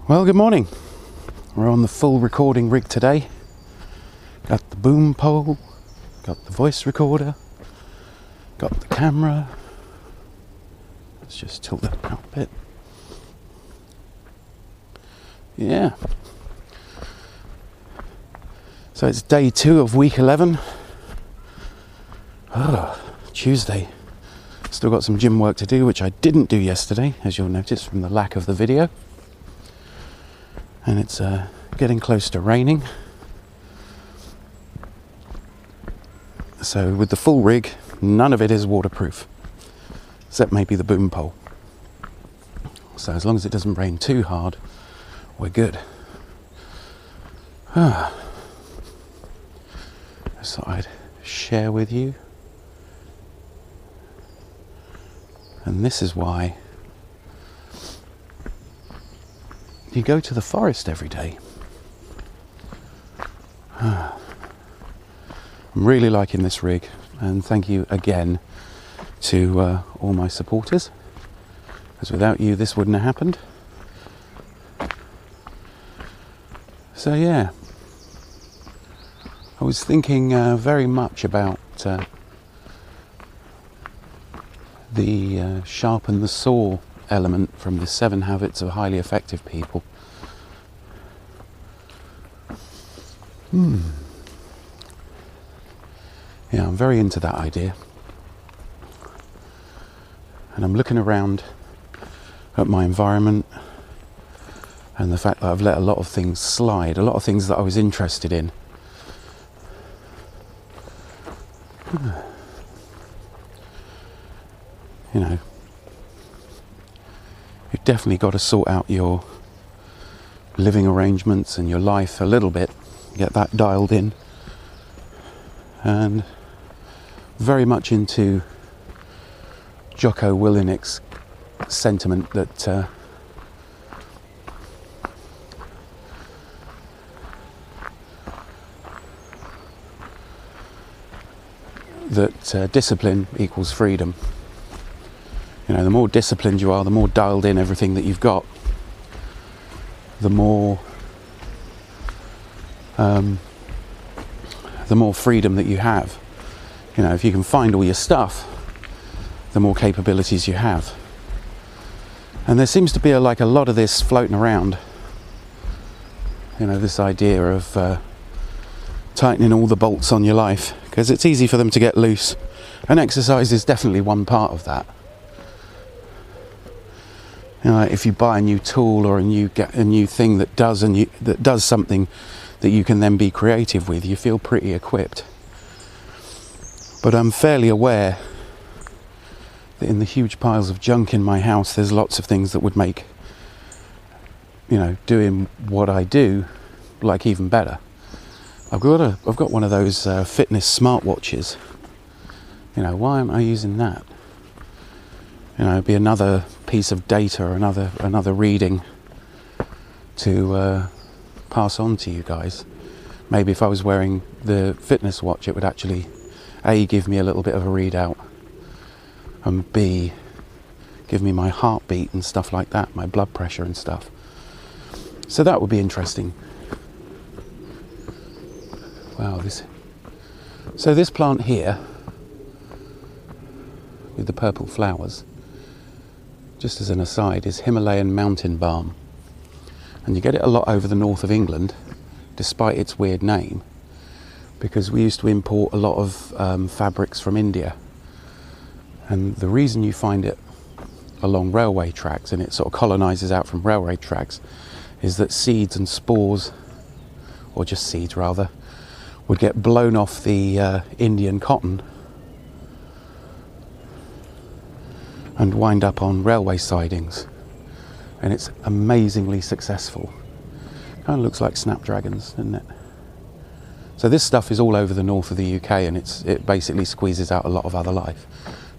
Well, good morning. We're on the full recording rig today. Got the boom pole, got the voice recorder, got the camera. Let's just tilt that out a bit. Yeah. So it's day 2 of week 11. Tuesday. Still got some gym work to do, which I didn't do yesterday, as you'll notice from the lack of the video. And it's getting close to raining. So with the full rig, none of it is waterproof, except maybe the boom pole. So as long as it doesn't rain too hard, we're good. I just thought I'd share with you. And this is why you go to the forest every day. I'm really liking this rig, and thank you again to all my supporters, because without you this wouldn't have happened. So yeah, I was thinking very much about the sharpen the saw element from the 7 Habits of Highly Effective People. Yeah, I'm very into that idea. And I'm looking around at my environment and the fact that I've let a lot of things slide, a lot of things that I was interested in. You know, you've definitely got to sort out your living arrangements and your life a little bit, get that dialed in. And very much into Jocko Willinek's sentiment that discipline equals freedom. You know, the more disciplined you are, the more dialed in everything that you've got, the more freedom that you have. You know, if you can find all your stuff, the more capabilities you have. And there seems to be a lot of this floating around. You know, this idea of tightening all the bolts on your life, because it's easy for them to get loose. And exercise is definitely one part of that. You know, if you buy a new tool or get a new thing that does something that you can then be creative with, you feel pretty equipped. But I'm fairly aware that in the huge piles of junk in my house, there's lots of things that would make, you know, doing what I do even better. I've got one of those fitness smartwatches. You know, why aren't I using that? You know, it'd be another piece of data or another reading to pass on to you guys. Maybe if I was wearing the fitness watch, it would actually A, give me a little bit of a readout, and B, give me my heartbeat and stuff like that, my blood pressure and stuff. So that would be interesting. Wow, so this plant here with the purple flowers, just as an aside, is Himalayan mountain balm. And you get it a lot over the north of England, despite its weird name, because we used to import a lot of fabrics from India. And the reason you find it along railway tracks, and it sort of colonises out from railway tracks, is that seeds and spores, or just seeds rather, would get blown off the Indian cotton and wind up on railway sidings, and it's amazingly successful. Kind of looks like snapdragons, doesn't it? So this stuff is all over the north of the UK, and it basically squeezes out a lot of other life.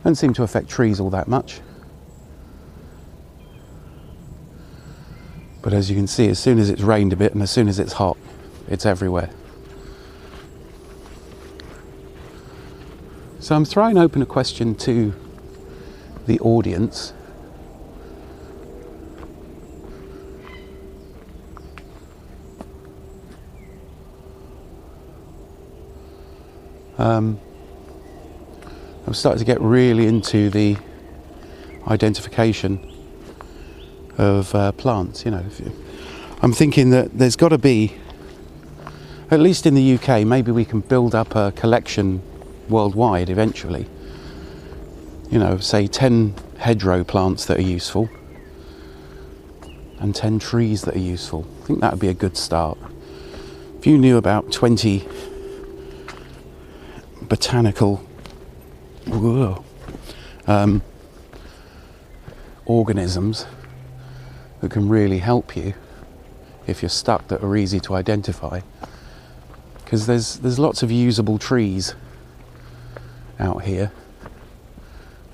Doesn't seem to affect trees all that much. But as you can see, as soon as it's rained a bit and as soon as it's hot, it's everywhere. So I'm throwing open a question to the audience. I've started to get really into the identification of plants. I'm thinking that there's got to be, at least in the UK, maybe we can build up a collection worldwide eventually. Say 10 hedgerow plants that are useful and 10 trees that are useful. I think that would be a good start. If you knew about 20 botanical organisms that can really help you if you're stuck, that are easy to identify, because there's lots of usable trees out here,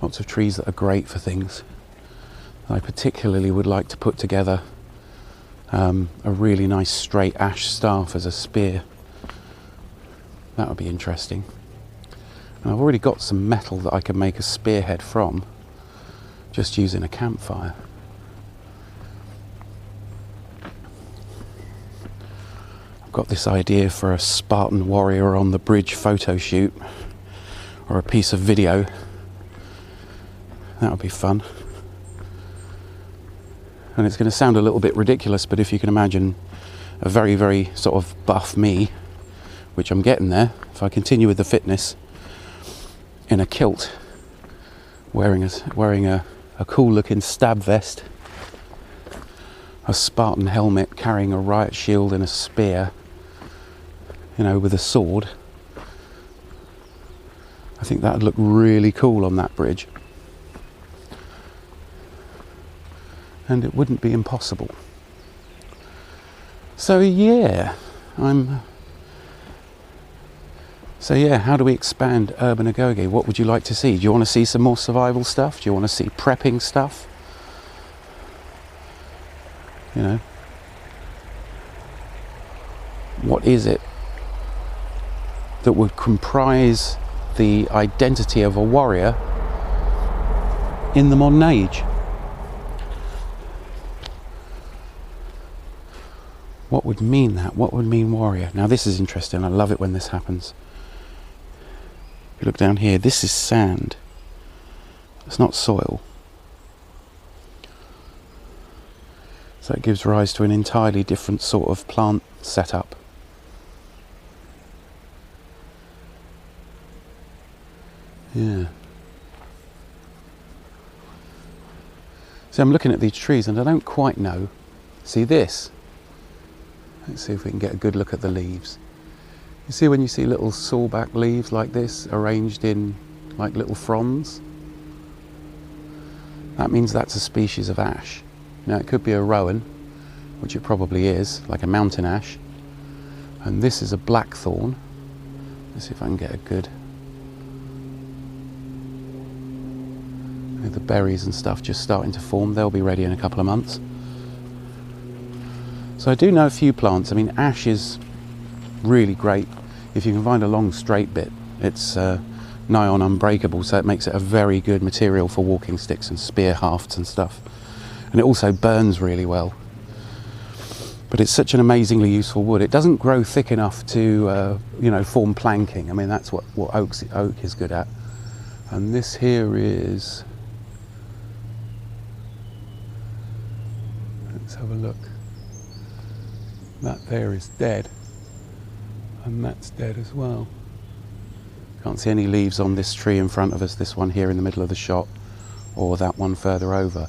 lots of trees that are great for things. I particularly would like to put together a really nice straight ash staff as a spear. That would be interesting. And I've already got some metal that I can make a spearhead from, just using a campfire. I've got this idea for a Spartan warrior on the bridge photo shoot, or a piece of video. That would be fun. And it's going to sound a little bit ridiculous, but if you can imagine a very, very sort of buff me, which I'm getting there, if I continue with the fitness, in a kilt, wearing a cool looking stab vest, a Spartan helmet, carrying a riot shield and a spear, with a sword, I think that would look really cool on that bridge. And it wouldn't be impossible. So yeah, how do we expand urban agoge? What would you like to see? Do you want to see some more survival stuff? Do you want to see prepping stuff? What is it that would comprise the identity of a warrior in the modern age? What would mean that? What would mean warrior? Now this is interesting. I love it when this happens. If you look down here, this is sand. It's not soil. So it gives rise to an entirely different sort of plant setup. Yeah. So I'm looking at these trees and I don't quite know. See this? Let's see if we can get a good look at the leaves. You see when you see little sawback leaves like this arranged in like little fronds? That means that's a species of ash. Now it could be a rowan, which it probably is, like a mountain ash. And this is a blackthorn. Let's see if I can get a good... The berries and stuff just starting to form. They'll be ready in a couple of months. So I do know a few plants. I mean, ash is really great. If you can find a long straight bit, it's nigh on unbreakable, so it makes it a very good material for walking sticks and spear hafts and stuff. And it also burns really well. But it's such an amazingly useful wood. It doesn't grow thick enough to, form planking. I mean, that's what oak is good at. And this here is... Let's have a look. That there is dead. And that's dead as well. Can't see any leaves on this tree in front of us, this one here in the middle of the shot, or that one further over.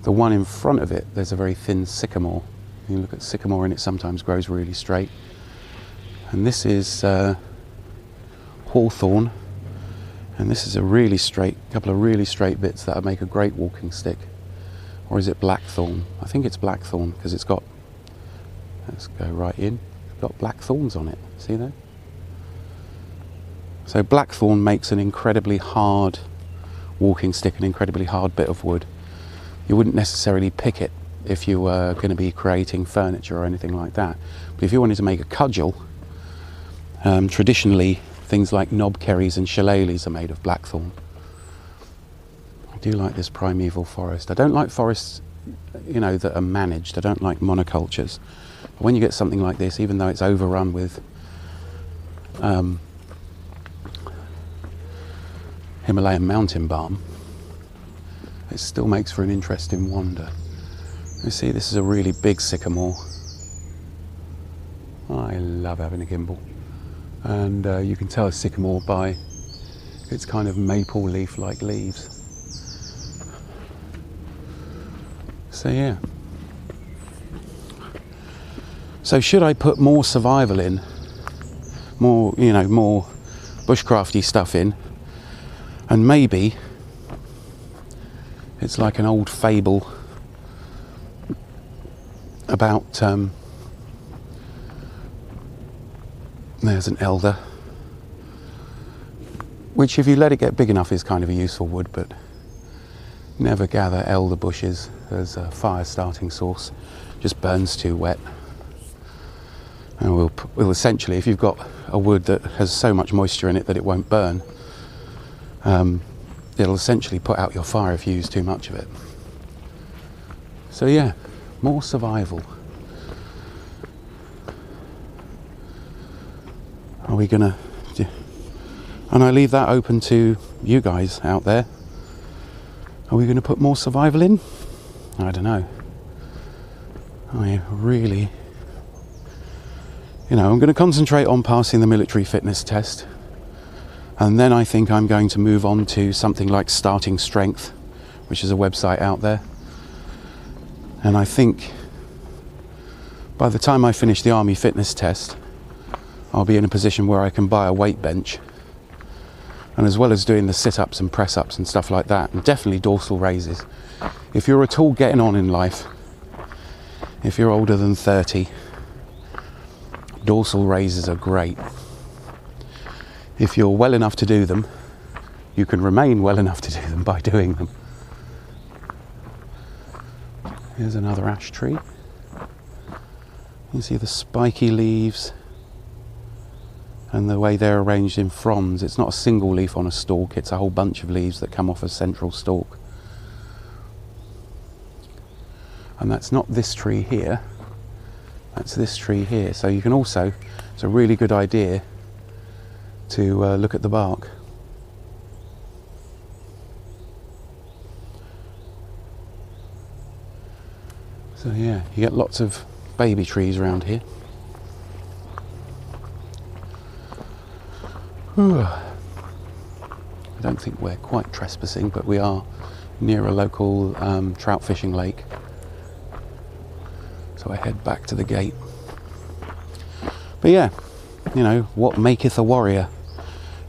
The one in front of it, there's a very thin sycamore. You look at sycamore and it sometimes grows really straight. And this is hawthorn, and this is a really straight, couple of really straight bits that would make a great walking stick. Or is it blackthorn? I think it's blackthorn because it's got, let's go right in, it's got black thorns on it, see that? So blackthorn makes an incredibly hard walking stick, an incredibly hard bit of wood. You wouldn't necessarily pick it if you were going to be creating furniture or anything like that. But if you wanted to make a cudgel, traditionally things like knobkerries and shillelaghs are made of blackthorn. I do like this primeval forest. I don't like forests, that are managed. I don't like monocultures. But when you get something like this, even though it's overrun with Himalayan mountain balm, it still makes for an interesting wander. You see, this is a really big sycamore. I love having a gimbal, and you can tell a sycamore by its kind of maple leaf-like leaves. So yeah. So should I put more survival in, more bushcrafty stuff in, and maybe it's like an old fable about there's an elder, which if you let it get big enough is kind of a useful wood, but never gather elder bushes as a fire starting source. Just burns too wet. And we'll essentially, if you've got a wood that has so much moisture in it that it won't burn, it'll essentially put out your fire if you use too much of it. So yeah, more survival. Are we gonna do, and I leave that open to you guys out there. Are we gonna put more survival in? I don't know. I really, I'm going to concentrate on passing the military fitness test, and then I think I'm going to move on to something like Starting Strength, which is a website out there. And I think by the time I finish the army fitness test, I'll be in a position where I can buy a weight bench, and as well as doing the sit-ups and press-ups and stuff like that, and definitely dorsal raises. If you're at all getting on in life, if you're older than 30, dorsal raises are great. If you're well enough to do them, you can remain well enough to do them by doing them. Here's another ash tree. You see the spiky leaves and the way they're arranged in fronds. It's not a single leaf on a stalk, it's a whole bunch of leaves that come off a central stalk. And that's not this tree here, that's this tree here. So you can also, it's a really good idea to look at the bark. So yeah, you get lots of baby trees around here. Whew. I don't think we're quite trespassing, but we are near a local trout fishing lake. So I head back to the gate. But yeah, what maketh a warrior?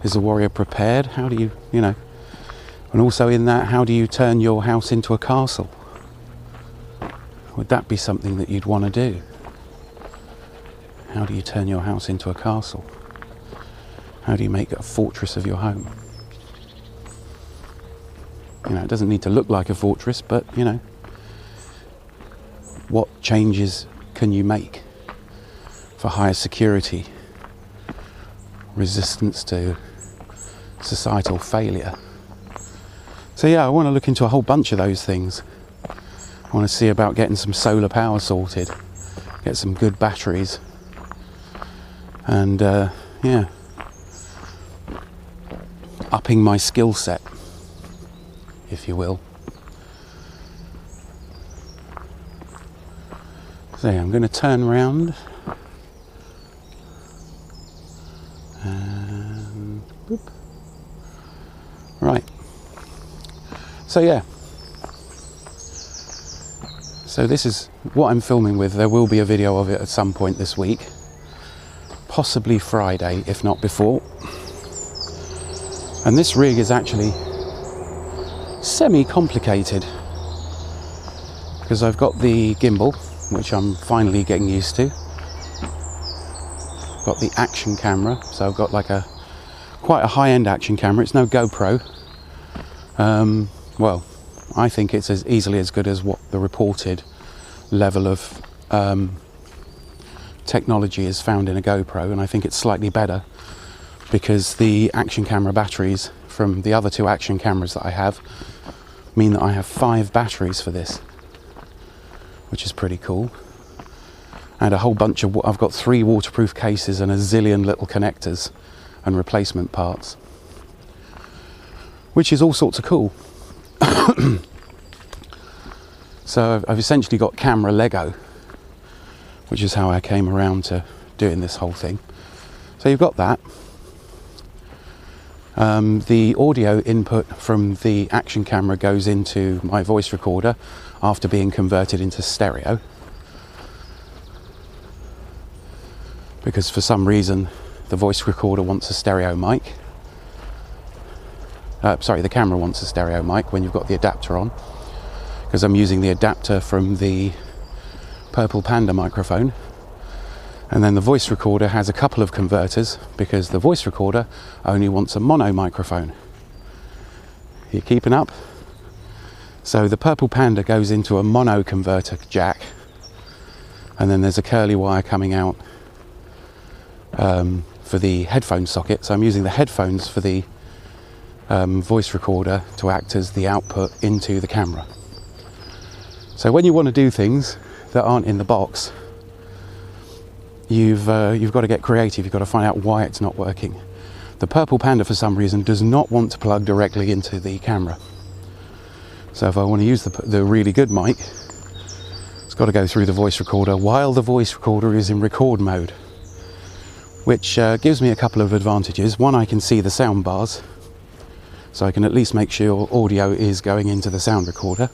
Is a warrior prepared? How do you, and also in that, how do you turn your house into a castle? Would that be something that you'd want to do? How do you turn your house into a castle? How do you make a fortress of your home? It doesn't need to look like a fortress, but, what changes can you make for higher security, resistance to societal failure? So yeah, I want to look into a whole bunch of those things. I want to see about getting some solar power sorted, get some good batteries, and yeah, upping my skill set, if you will. So yeah, I'm going to turn around and boop. Right. So yeah. So this is what I'm filming with. There will be a video of it at some point this week, possibly Friday, if not before. And this rig is actually semi-complicated because I've got the gimbal, which I'm finally getting used to. Got the action camera, so I've got like quite a high-end action camera. It's no GoPro. Well, I think it's as easily as good as what the reported level of technology is found in a GoPro, and I think it's slightly better because the action camera batteries from the other two action cameras that I have mean that I have 5 batteries for this, which is pretty cool. And a whole bunch of, I've got 3 waterproof cases and a zillion little connectors and replacement parts. which is all sorts of cool. So I've essentially got camera Lego, which is how I came around to doing this whole thing. So you've got that. The audio input from the action camera goes into my voice recorder after being converted into stereo, because for some reason the voice recorder wants a stereo mic. Sorry, the camera wants a stereo mic when you've got the adapter on, because I'm using the adapter from the Purple Panda microphone. And then the voice recorder has a couple of converters, because the voice recorder only wants a mono microphone. You keeping up? So the Purple Panda goes into a mono converter jack, and then there's a curly wire coming out for the headphone socket. So I'm using the headphones for the voice recorder to act as the output into the camera. So when you want to do things that aren't in the box, you've got to get creative. You've got to find out why it's not working. The Purple Panda, for some reason, does not want to plug directly into the camera. So if I want to use the really good mic, it's got to go through the voice recorder while the voice recorder is in record mode, which gives me a couple of advantages. One, I can see the sound bars, so I can at least make sure audio is going into the sound recorder.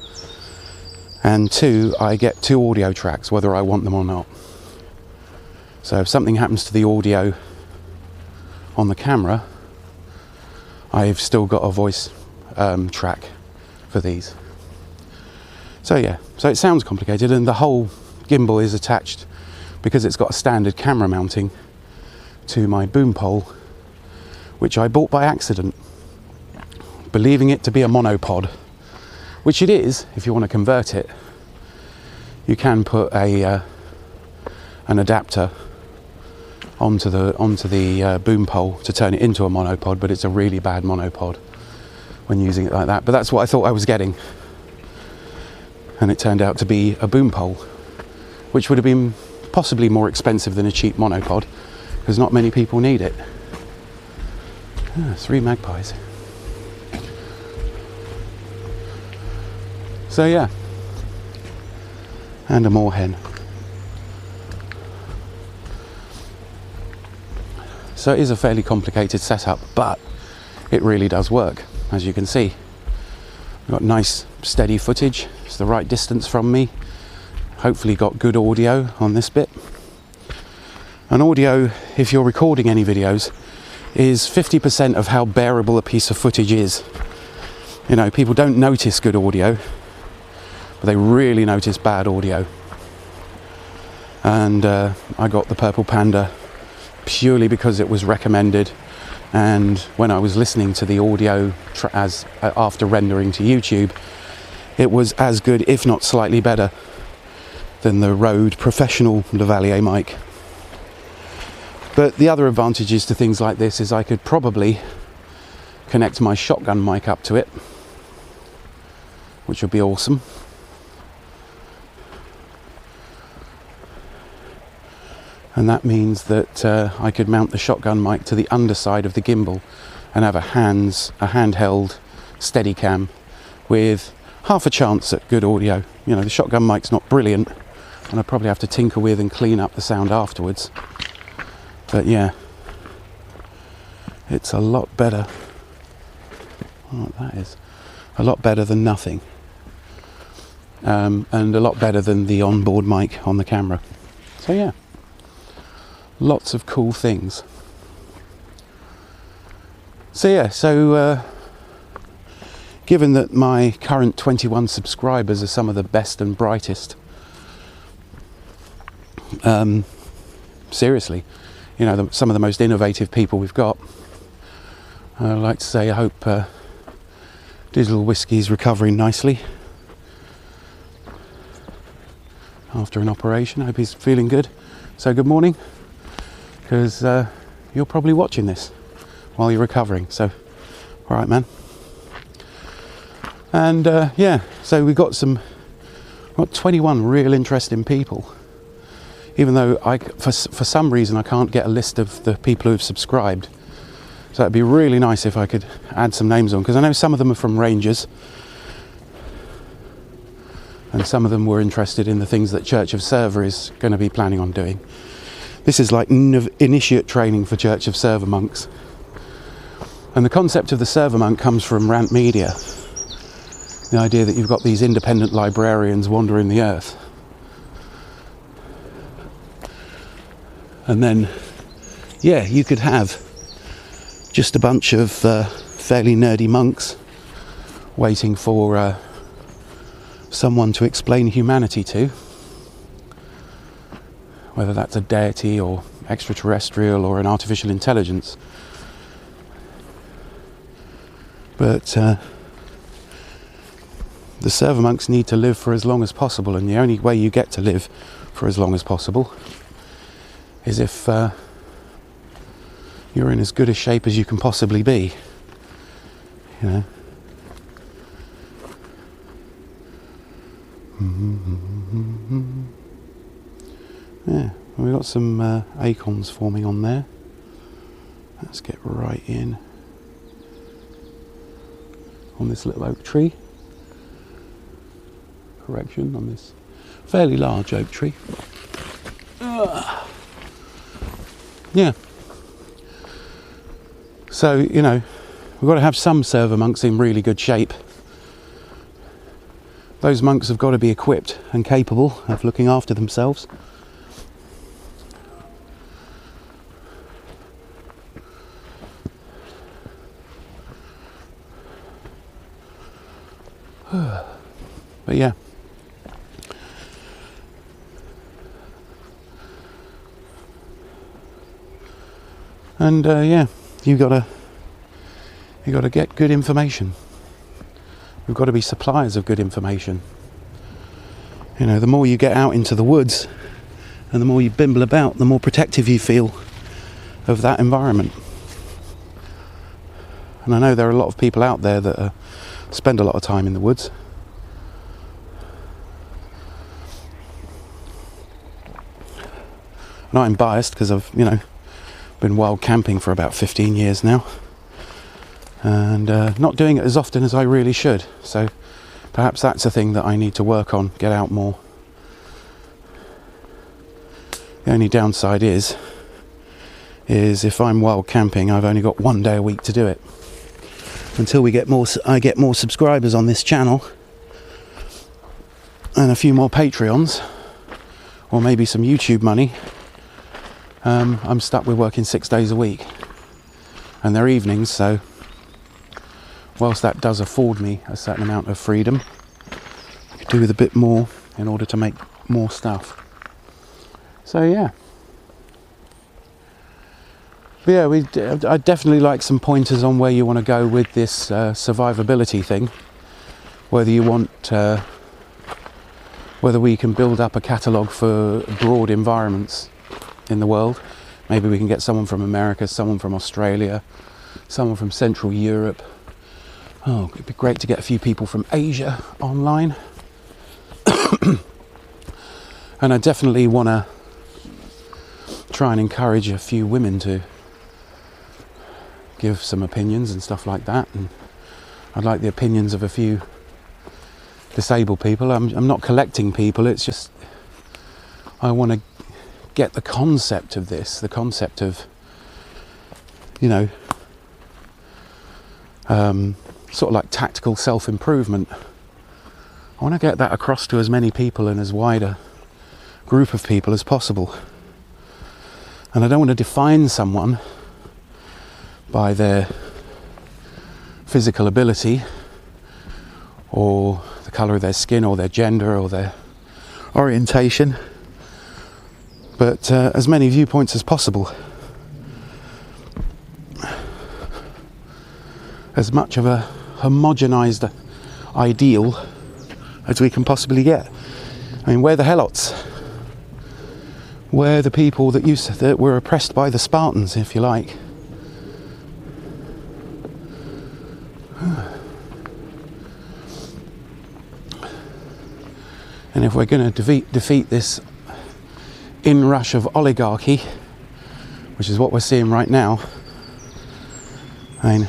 And two, I get two audio tracks, whether I want them or not. So if something happens to the audio on the camera, I've still got a voice track for these. So yeah, so it sounds complicated, and the whole gimbal is attached, because it's got a standard camera mounting, to my boom pole, which I bought by accident, believing it to be a monopod, which it is. If you want to convert it, you can put an adapter onto the boom pole to turn it into a monopod, but it's a really bad monopod when using it like that. But that's what I thought I was getting, and it turned out to be a boom pole, which would have been possibly more expensive than a cheap monopod, because not many people need it. 3 magpies. So yeah, and a moorhen. So it is a fairly complicated setup, but it really does work, as you can see. We've got nice steady footage. It's the right distance from me. Hopefully got good audio on this bit. And audio, if you're recording any videos, is 50% of how bearable a piece of footage is. You know, people don't notice good audio, but they really notice bad audio. And I got the Purple Panda purely because it was recommended, and when I was listening to the audio after rendering to YouTube, it was as good, if not slightly better, than the Rode Professional Lavalier mic. But the other advantages to things like this is I could probably connect my shotgun mic up to it, which would be awesome. And that means that I could mount the shotgun mic to the underside of the gimbal and have a handheld Steadicam with half a chance at good audio. You know, the shotgun mic's not brilliant, and I probably have to tinker with and clean up the sound afterwards. But yeah, it's a lot better. I don't know what that is. A lot better than nothing. And a lot better than the onboard mic on the camera. So yeah. Lots of cool things. So yeah, given that my current 21 subscribers are some of the best and brightest, seriously, you know, some of the most innovative people we've got, I'd like to say I hope Digital Whiskey's recovering nicely after an operation. I hope he's feeling good. So good morning, because you're probably watching this while you're recovering. So, all right, man. And yeah, so we've got 21 real interesting people. Even though for some reason I can't get a list of the people who've subscribed, So it'd be really nice if I could add some names on, because I know some of them are from Rangers, and some of them were interested in the things that Church of Server is going to be planning on doing. This is like initiate training for Church of Server monks. And the concept of the server monk comes from Rant Media. The idea that you've got these independent librarians wandering the earth. And then, yeah, you could have just a bunch of fairly nerdy monks waiting for someone to explain humanity to. Whether that's a deity or extraterrestrial or an artificial intelligence. But the server monks need to live for as long as possible, and the only way you get to live for as long as possible is if you're in as good a shape as you can possibly be, you know. Yeah, we've got some acorns forming on there. Let's get right in on this little oak tree. Correction, on this fairly large oak tree. Yeah. So, you know, we've got to have some server monks in really good shape. Those monks have got to be equipped and capable of looking after themselves. But yeah. And yeah, you gotta get good information. We've got to be suppliers of good information. You know, the more you get out into the woods and the more you bimble about, the more protective you feel of that environment. And I know there are a lot of people out there that spend a lot of time in the woods. And I'm biased because I've, you know, been wild camping for about 15 years now. And not doing it as often as I really should. So perhaps that's a thing that I need to work on, get out more. The only downside is if I'm wild camping, I've only got one day a week to do it. Until I get more subscribers on this channel and a few more Patreons, or maybe some YouTube money, I'm stuck with working 6 days a week, and they're evenings, so whilst that does afford me a certain amount of freedom, I could do with a bit more in order to make more stuff. So yeah. But yeah, I'd definitely like some pointers on where you want to go with this survivability thing. Whether you want, whether we can build up a catalogue for broad environments in the world. Maybe we can get someone from America, someone from Australia, someone from Central Europe. Oh, it'd be great to get a few people from Asia online. And I definitely want to try and encourage a few women to give some opinions and stuff like that. And I'd like the opinions of a few disabled people. I'm not collecting people, it's just I want to get the concept of this, the concept of, you know, sort of like tactical self-improvement. I want to get that across to as many people and as wide a group of people as possible. And I don't want to define someone by their physical ability or the colour of their skin or their gender or their orientation, but as many viewpoints as possible. As much of a homogenised ideal as we can possibly get. I mean, we're the helots. We're the people that were oppressed by the Spartans, if you like. And if we're going to defeat this inrush of oligarchy, which is what we're seeing right now, I mean,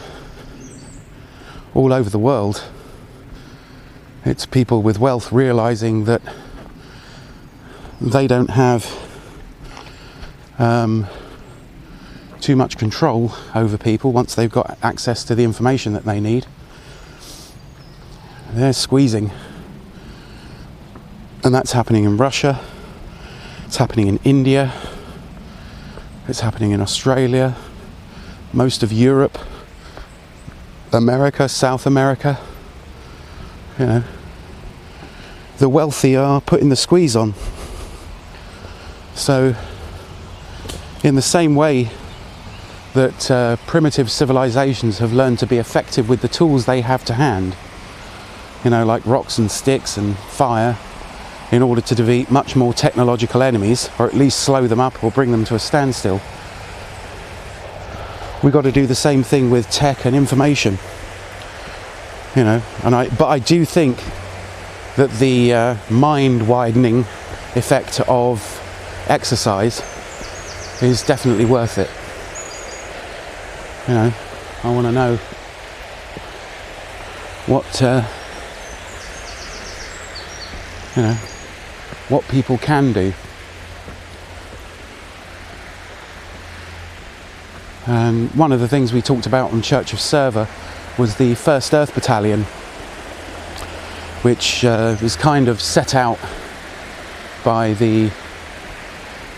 all over the world, it's people with wealth realizing that they don't have too much control over people once they've got access to the information that they need. They're squeezing. And that's happening in Russia, it's happening in India, it's happening in Australia, most of Europe, America, South America. You know, the wealthy are putting the squeeze on. So, in the same way that primitive civilizations have learned to be effective with the tools they have to hand, you know, like rocks and sticks and fire, in order to defeat much more technological enemies, or at least slow them up or bring them to a standstill. We've got to do the same thing with tech and information. You know, but I do think that the mind-widening effect of exercise is definitely worth it. You know, I want to know what you know, what people can do. And one of the things we talked about on Church of Server was the 1st Earth Battalion, which was kind of set out by the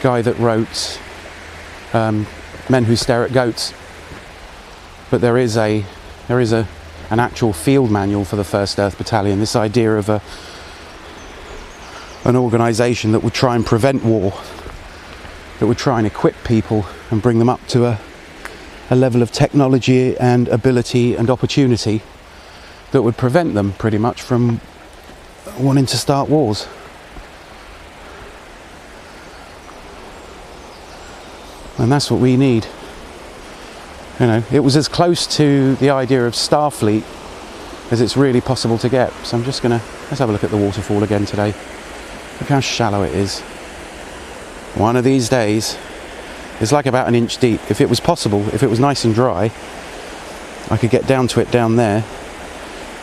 guy that wrote Men Who Stare at Goats. But there is an actual field manual for the 1st Earth Battalion. This idea of an organisation that would try and prevent war, that would try and equip people and bring them up to a level of technology and ability and opportunity that would prevent them pretty much from wanting to start wars. And that's what we need. You know, it was as close to the idea of Starfleet as it's really possible to get. So I'm just gonna, let's have a look at the waterfall again today. Look how shallow it is. One of these days, it's like about an inch deep. If it was possible, if it was nice and dry, I could get down to it down there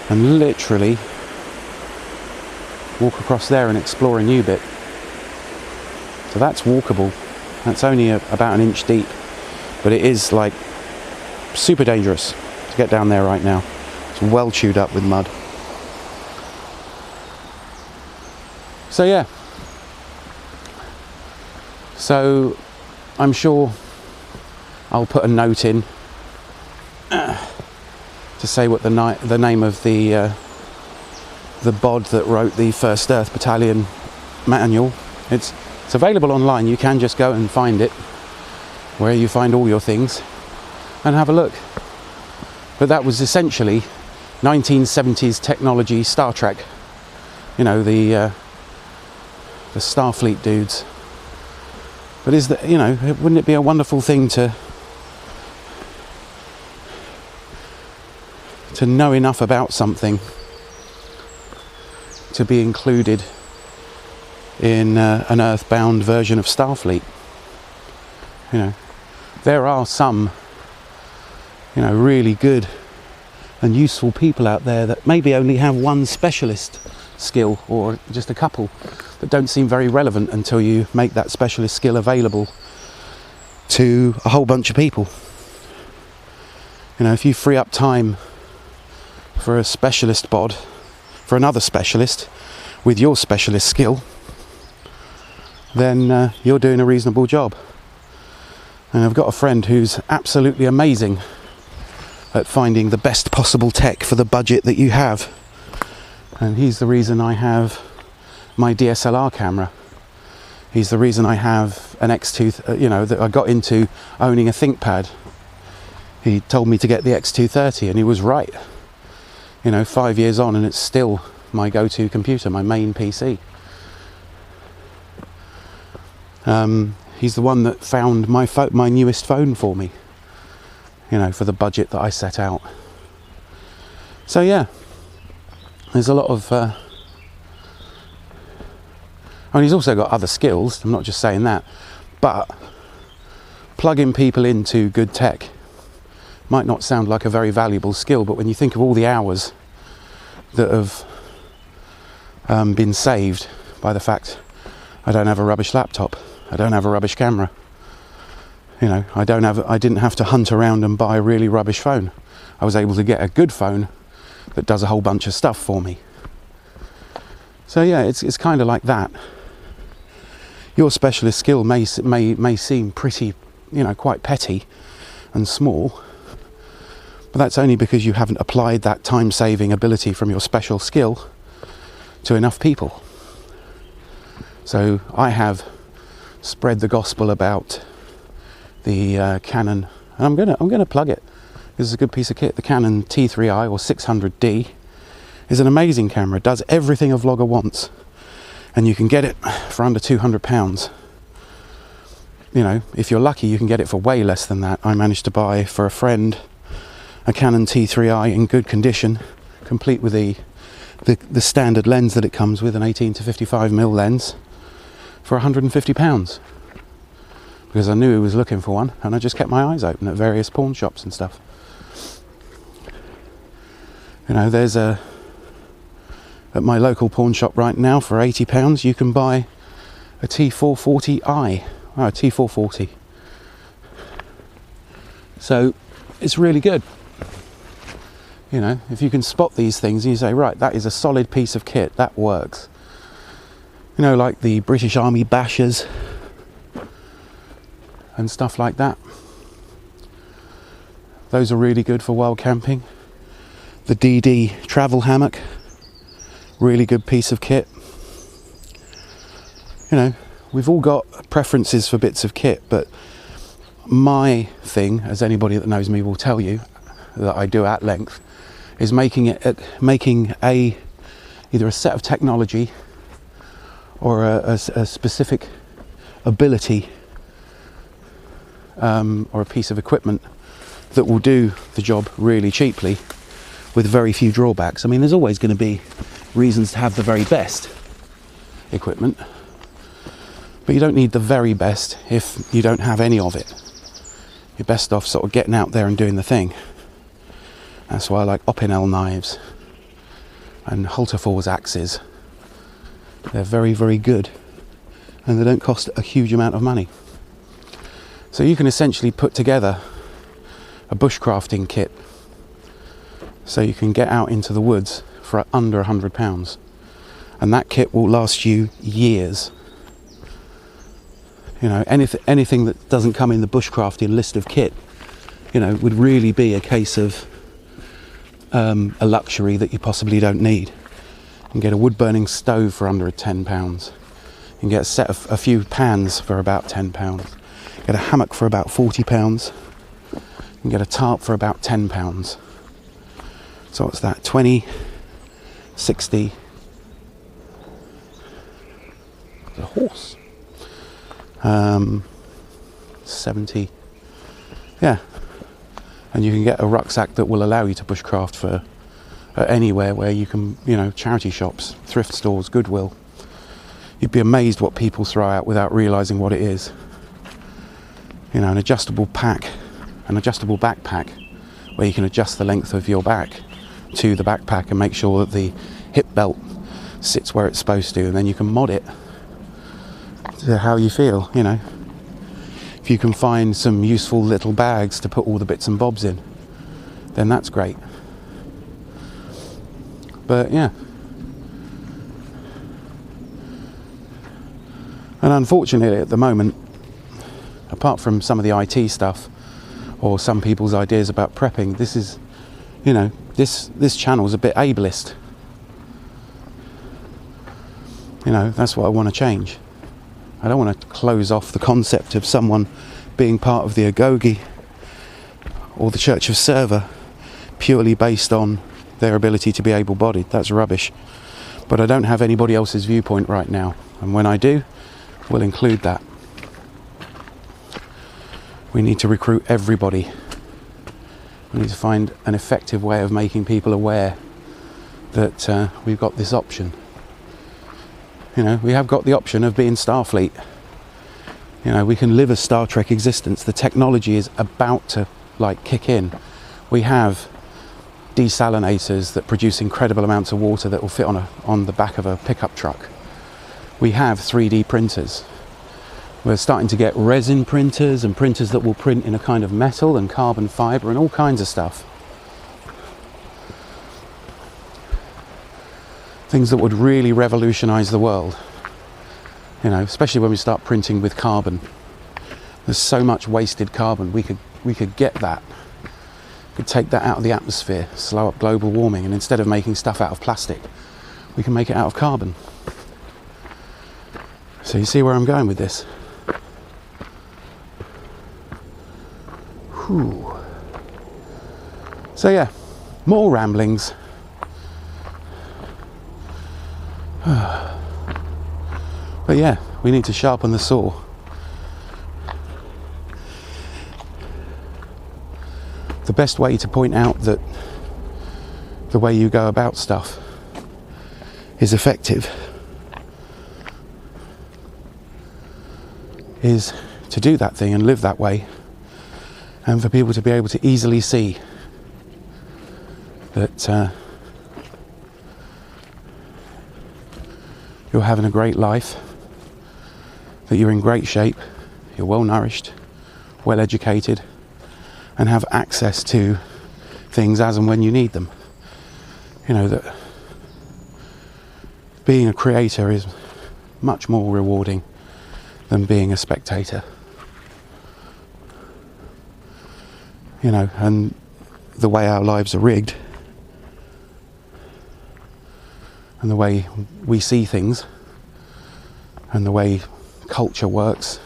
and literally walk across there and explore a new bit. So that's walkable. That's only about an inch deep, but it is like super dangerous to get down there right now. It's well chewed up with mud. So yeah, so I'm sure I'll put a note in to say what the name of the bod that wrote the 1st Earth Battalion manual. It's available online. You can just go and find it where you find all your things and have a look. But that was essentially 1970s technology Star Trek. You know, the Starfleet dudes. But is that, you know, wouldn't it be a wonderful thing to know enough about something to be included in an earthbound version of Starfleet? You know, there are some, you know, really good and useful people out there that maybe only have one specialist skill, or just a couple, that don't seem very relevant until you make that specialist skill available to a whole bunch of people. You know, if you free up time for a specialist bod, for another specialist with your specialist skill, then you're doing a reasonable job. And I've got a friend who's absolutely amazing at finding the best possible tech for the budget that you have. And he's the reason I have my DSLR camera. He's the reason I have an X2, you know, that I got into owning a ThinkPad. He told me to get the X230 and he was right. You know, 5 years on and it's still my go-to computer, my main PC. He's the one that found my newest phone for me, you know, for the budget that I set out. So yeah, there's a lot of and he's also got other skills, I'm not just saying that, but plugging people into good tech might not sound like a very valuable skill, but when you think of all the hours that have been saved by the fact I don't have a rubbish laptop, I don't have a rubbish camera, you know, I didn't have to hunt around and buy a really rubbish phone. I was able to get a good phone that does a whole bunch of stuff for me. So yeah, it's kind of like that. Your specialist skill may seem pretty, you know, quite petty and small, but that's only because you haven't applied that time-saving ability from your special skill to enough people. So I have spread the gospel about the Canon, and I'm gonna plug it. This is a good piece of kit. The Canon T3i or 600D is an amazing camera. It does everything a vlogger wants, and you can get it for under £200. You know, if you're lucky, you can get it for way less than that. I managed to buy for a friend a Canon T3i in good condition, complete with the standard lens that it comes with, an 18 to 55mm lens, for £150, because I knew he was looking for one, and I just kept my eyes open at various pawn shops and stuff. You know, there's at my local pawn shop right now for £80 you can buy a T440i, a T440. So it's really good. You know, if you can spot these things and you say, right, that is a solid piece of kit, that works. You know, like the British Army bashers and stuff like that. Those are really good for wild camping. The DD travel hammock, really good piece of kit. You know, we've all got preferences for bits of kit, but my thing, as anybody that knows me will tell you, that I do at length, is making either a set of technology or a specific ability or a piece of equipment that will do the job really cheaply with very few drawbacks. I mean, there's always going to be reasons to have the very best equipment, but you don't need the very best if you don't have any of it. You're best off sort of getting out there and doing the thing. That's why I like Opinel knives and Hultafors axes. They're very, very good, and they don't cost a huge amount of money. So you can essentially put together a bushcrafting kit so you can get out into the woods for under £100, and that kit will last you years. You know, anything that doesn't come in the bushcrafting list of kit, you know, would really be a case of a luxury that you possibly don't need. You can get a wood burning stove for under £10. You can get a few pans for about £10. Get a hammock for about £40. You can get a tarp for about £10. So what's that? 20, 60. The horse. 70. Yeah. And you can get a rucksack that will allow you to bushcraft for anywhere where you can, you know, charity shops, thrift stores, Goodwill. You'd be amazed what people throw out without realising what it is. You know, an adjustable backpack, where you can adjust the length of your back to the backpack and make sure that the hip belt sits where it's supposed to, and then you can mod it to how you feel, you know. If you can find some useful little bags to put all the bits and bobs in, then that's great. But yeah. And unfortunately at the moment, apart from some of the IT stuff or some people's ideas about prepping, this is, you know, this channel is a bit ableist. You know, that's what I want to change. I don't want to close off the concept of someone being part of the Agoge or the Church of Server purely based on their ability to be able-bodied. That's rubbish. But I don't have anybody else's viewpoint right now, and when I do, we'll include that. We need to recruit everybody. We need to find an effective way of making people aware that we've got this option. You know, we have got the option of being Starfleet. You know, we can live a Star Trek existence. The technology is about to, like, kick in. We have desalinators that produce incredible amounts of water that will fit on the back of a pickup truck. We have 3D printers. We're starting to get resin printers and printers that will print in a kind of metal and carbon fibre and all kinds of stuff. Things that would really revolutionise the world. You know, especially when we start printing with carbon. There's so much wasted carbon. We could get that. We could take that out of the atmosphere, slow up global warming, and instead of making stuff out of plastic, we can make it out of carbon. So you see where I'm going with this? Whew. So yeah, more ramblings. But yeah, we need to sharpen the saw. The best way to point out that the way you go about stuff is effective is to do that thing and live that way, and for people to be able to easily see that you're having a great life, that you're in great shape, you're well nourished, well educated, and have access to things as and when you need them. You know, that being a creator is much more rewarding than being a spectator. You know, and the way our lives are rigged and the way we see things and the way culture works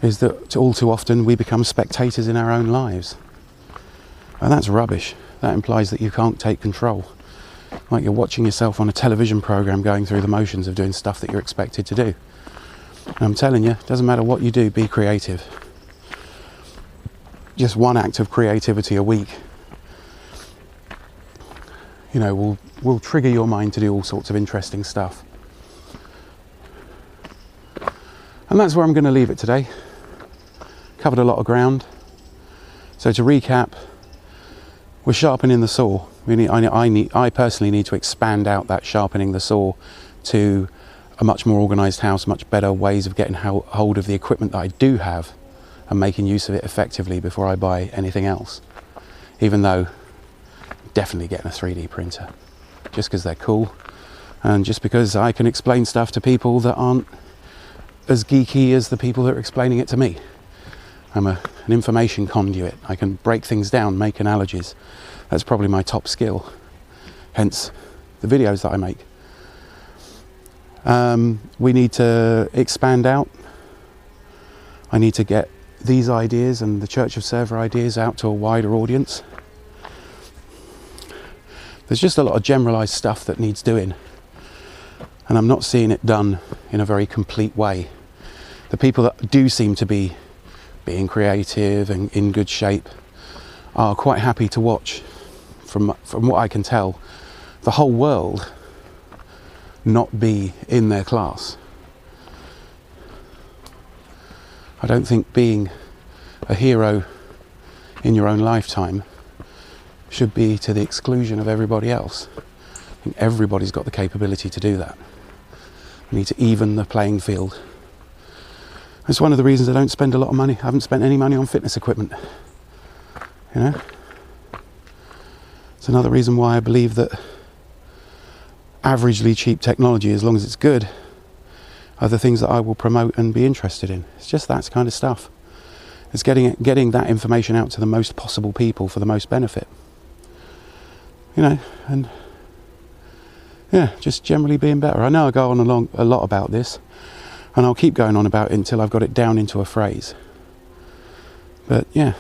is that all too often we become spectators in our own lives. And that's rubbish. That implies that you can't take control. Like you're watching yourself on a television program going through the motions of doing stuff that you're expected to do. And I'm telling you, it doesn't matter what you do, be creative. Just one act of creativity a week, you know, will trigger your mind to do all sorts of interesting stuff. And that's where I'm going to leave it today. Covered a lot of ground. So to recap, we're sharpening the saw. I personally need to expand out that sharpening the saw to a much more organised house, much better ways of getting hold of the equipment that I do have and making use of it effectively before I buy anything else. Even though I'm definitely getting a 3D printer, just because they're cool and just because I can explain stuff to people that aren't as geeky as the people that are explaining it to me. I'm an information conduit. I can break things down, make analogies. That's probably my top skill, hence the videos that I make. We need to expand out. I need to get these ideas and the Church of Server ideas out to a wider audience. There's just a lot of generalised stuff that needs doing, and I'm not seeing it done in a very complete way. The people that do seem to be being creative and in good shape are quite happy to watch, from what I can tell, the whole world not be in their class. I don't think being a hero in your own lifetime should be to the exclusion of everybody else. I think everybody's got the capability to do that. We need to even the playing field. It's one of the reasons I don't spend a lot of money. I haven't spent any money on fitness equipment. You know? It's another reason why I believe that averagely cheap technology, as long as it's good, are the things that I will promote and be interested in. It's just that kind of stuff. It's getting that information out to the most possible people for the most benefit. You know, and yeah, just generally being better. I know I go on a lot about this, and I'll keep going on about it until I've got it down into a phrase. But yeah,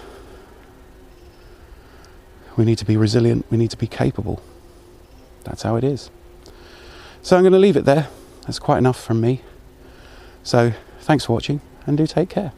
we need to be resilient, we need to be capable. That's how it is. So I'm going to leave it there. That's quite enough from me. So thanks for watching, and do take care.